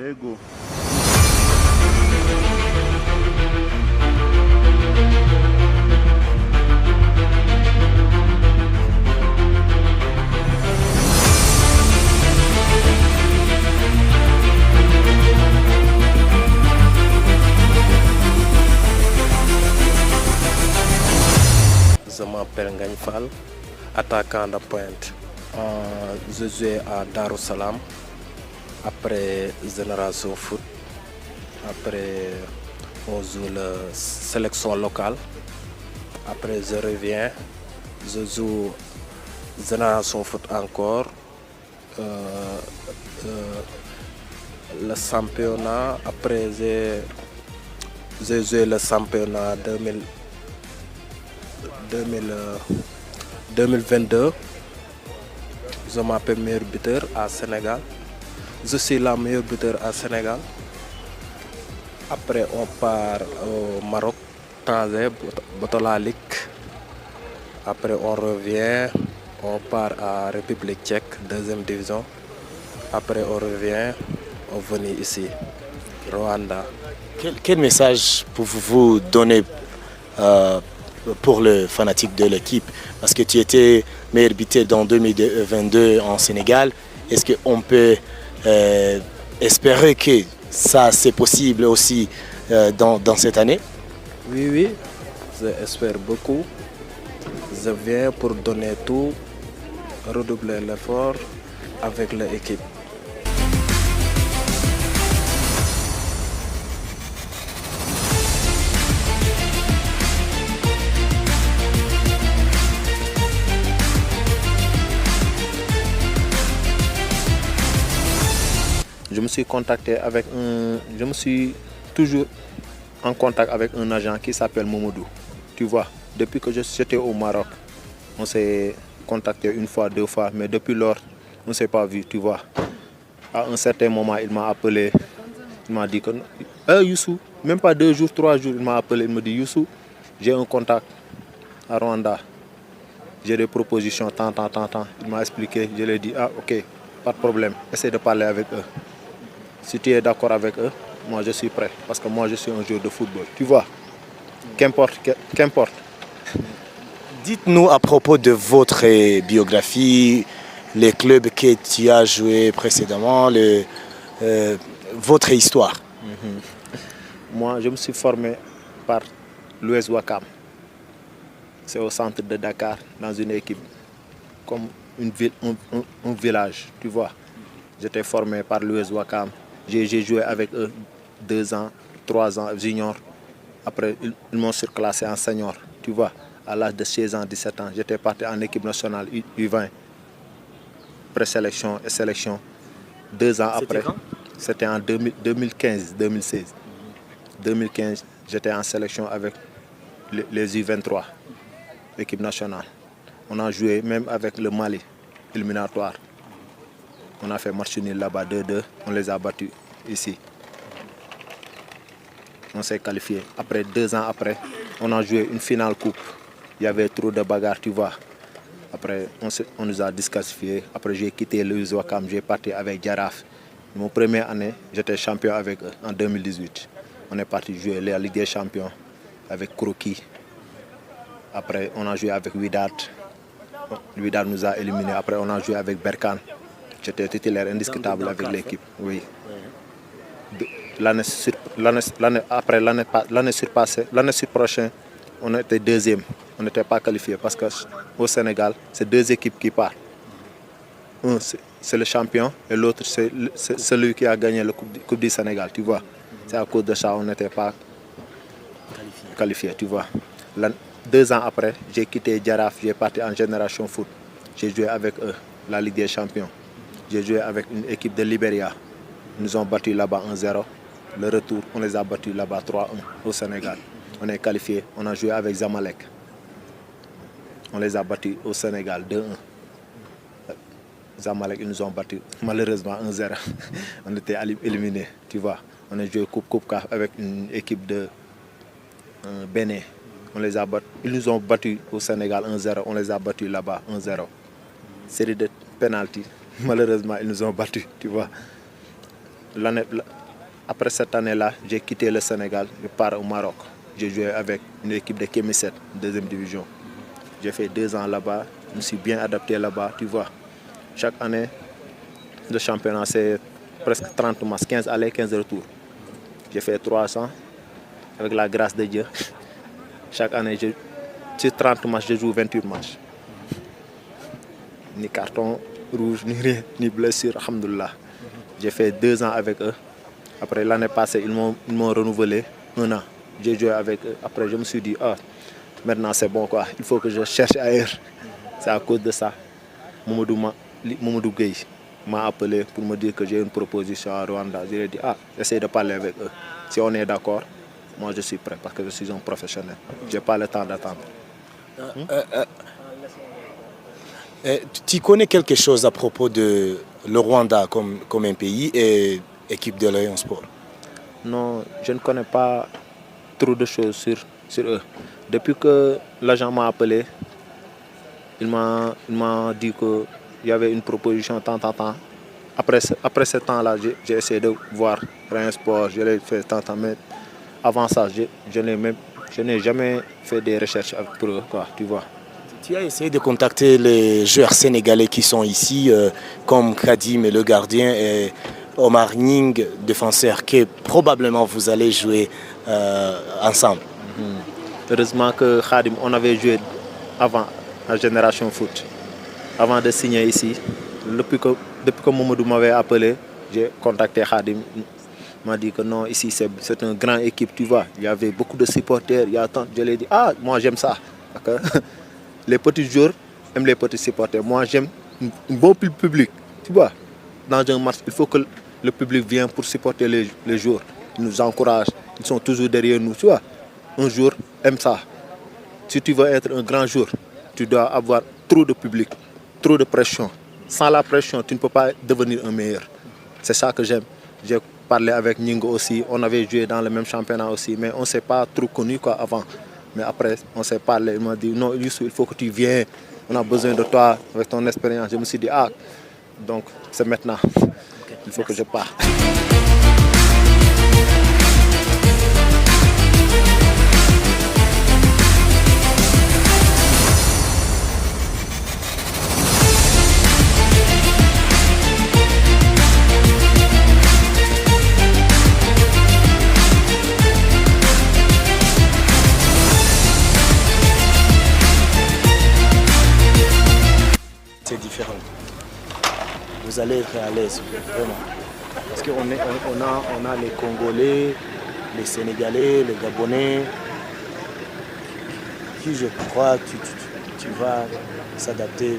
There you go. Je m'appelle Ngagne Fall, attaquant de pointe. Je jouais à Darussalam, après Génération Foot. Après, on joue la sélection locale. Après, je reviens, je joue Génération Foot encore. Le championnat, après, j'ai joué le championnat 2022. Je m'appelle meilleur buteur à Sénégal. Je suis la meilleure buteur à Sénégal. Après, on part au Maroc, Tanger, Botola Ligue. Après, on revient, on part à République tchèque, deuxième division. Après, on revient, on vient ici, Rwanda. Quel message pouvez-vous donner pour le fanatique de l'équipe? Parce que tu étais meilleur buteur dans 2022 en Sénégal. Est-ce qu'on peut espérer que ça c'est possible aussi dans cette année? Oui, j'espère beaucoup. Je viens pour donner tout, redoubler l'effort avec l'équipe. Je me suis toujours en contact avec un agent qui s'appelle Momodou. Tu vois, depuis que j'étais au Maroc, on s'est contacté une fois, deux fois, mais depuis lors, on ne s'est pas vu, tu vois. À un certain moment, il m'a appelé, il m'a dit que Youssou, même pas 2 jours, 3 jours, il m'a appelé, il me dit Youssou, j'ai un contact à Rwanda, j'ai des propositions, tant. Il m'a expliqué, je lui ai dit, ok, pas de problème, essaie de parler avec eux. Si tu es d'accord avec eux, moi je suis prêt. Parce que moi je suis un joueur de football. Tu vois, qu'importe. Dites-nous à propos de votre biographie, les clubs que tu as joué précédemment, votre histoire. Moi je me suis formé par l'US Ouakam. C'est au centre de Dakar, dans une équipe, comme un village, tu vois. J'étais formé par l'US Ouakam. J'ai joué avec eux 2 ans, 3 ans junior. Après, ils m'ont surclassé en senior. Tu vois, à l'âge de 16 ans, 17 ans, j'étais parti en équipe nationale U20. Présélection et sélection. 2 ans après, c'était en 2015-2016. 2015, j'étais en sélection avec les U23, l'équipe nationale. On a joué même avec le Mali, éliminatoire. On a fait match nul là-bas 2-2, on les a battus ici. On s'est qualifié. Après 2 ans après, on a joué une finale coupe. Il y avait trop de bagarres, tu vois. Après, on nous a disqualifiés. Après, j'ai quitté l'US Ouakam, j'ai parti avec Djaraf. Mon première année, j'étais champion avec eux en 2018. On est parti jouer la Ligue des Champions avec Kroki. Après, on a joué avec Wydad. Wydad nous a éliminés. Après, on a joué avec Berkane. J'étais titulaire indiscutable avec l'équipe. Oui. L'année prochaine, on était deuxième. On n'était pas qualifié parce qu'au Sénégal, c'est 2 équipes qui partent. Un, c'est le champion et l'autre, c'est celui qui a gagné la Coupe du Sénégal, tu vois. C'est à cause de ça qu'on n'était pas qualifié, tu vois. 2 ans après, j'ai quitté Djaraf, j'ai parti en Génération Foot. J'ai joué avec eux, la Ligue des Champions. J'ai joué avec une équipe de Libéria. Ils nous ont battus là-bas 1-0. Le retour, on les a battus là-bas 3-1 au Sénégal. On est qualifié, on a joué avec Zamalek. On les a battus au Sénégal 2-1. Zamalek, ils nous ont battus malheureusement 1-0. On était éliminés, tu vois. On a joué Coupe avec une équipe de Bénin. On les a battus. Ils nous ont battus au Sénégal 1-0. On les a battus là-bas 1-0. Série de pénalty. Malheureusement, ils nous ont battus, tu vois. après cette année-là, j'ai quitté le Sénégal, je pars au Maroc. J'ai joué avec une équipe de Kémi 7, deuxième division. J'ai fait 2 ans là-bas, je me suis bien adapté là-bas, tu vois. Chaque année, le championnat, c'est presque 30 matchs, 15 allers, 15 retours. J'ai fait 300, avec la grâce de Dieu. Chaque année, sur 30 matchs, je joue 28 matchs. Ni carton rouge, ni rien, ni blessure, alhamdoulilah. J'ai fait 2 ans avec eux. Après l'année passée, ils m'ont renouvelé 1 an. J'ai joué avec eux. Après, je me suis dit, maintenant c'est bon quoi, il faut que je cherche ailleurs. C'est à cause de ça. Mamadou Gueye m'a appelé pour me dire que j'ai une proposition à Rwanda. Je lui ai dit, essaye de parler avec eux. Si on est d'accord, moi je suis prêt parce que je suis un professionnel. Je n'ai pas le temps d'attendre. Tu connais quelque chose à propos de le Rwanda comme un pays et équipe de Lion Sport? Non, je ne connais pas trop de choses sur eux. Depuis que l'agent m'a appelé, il m'a dit qu'il y avait une proposition tant. Après ce temps-là, j'ai essayé de voir Lion Sport, je l'ai fait tant, mais avant ça, je n'ai jamais fait des recherches pour eux, quoi, tu vois. Tu as essayé de contacter les joueurs sénégalais qui sont ici, comme Kadim, le gardien, et Omar Ning, défenseur, que probablement vous allez jouer ensemble. Heureusement que Khadim, on avait joué avant la Génération Foot. Avant de signer ici, depuis que Mamadou m'avait appelé, j'ai contacté Khadim. Il m'a dit que non, ici c'est une grande équipe, tu vois. Il y avait beaucoup de supporters. Je lui ai dit, moi j'aime ça. Les petits joueurs aiment les petits supporters. Moi j'aime un bon public, tu vois. Dans un match, il faut que le public vienne pour supporter les joueurs. Ils nous encouragent, ils sont toujours derrière nous, tu vois. Un joueur aime ça. Si tu veux être un grand joueur, tu dois avoir trop de public, trop de pression. Sans la pression, tu ne peux pas devenir un meilleur. C'est ça que j'aime. J'ai parlé avec Ningo aussi, on avait joué dans le même championnat aussi, mais on ne s'est pas trop connu quoi, avant. Mais après, on s'est parlé, il m'a dit, non, Youssou, il faut que tu viennes, on a besoin de toi avec ton expérience. Je me suis dit, donc c'est maintenant, il faut que je parte. C'est différent. Vous allez être à l'aise, vraiment. Parce qu'on a les Congolais, les Sénégalais, les Gabonais, qui je crois tu vas s'adapter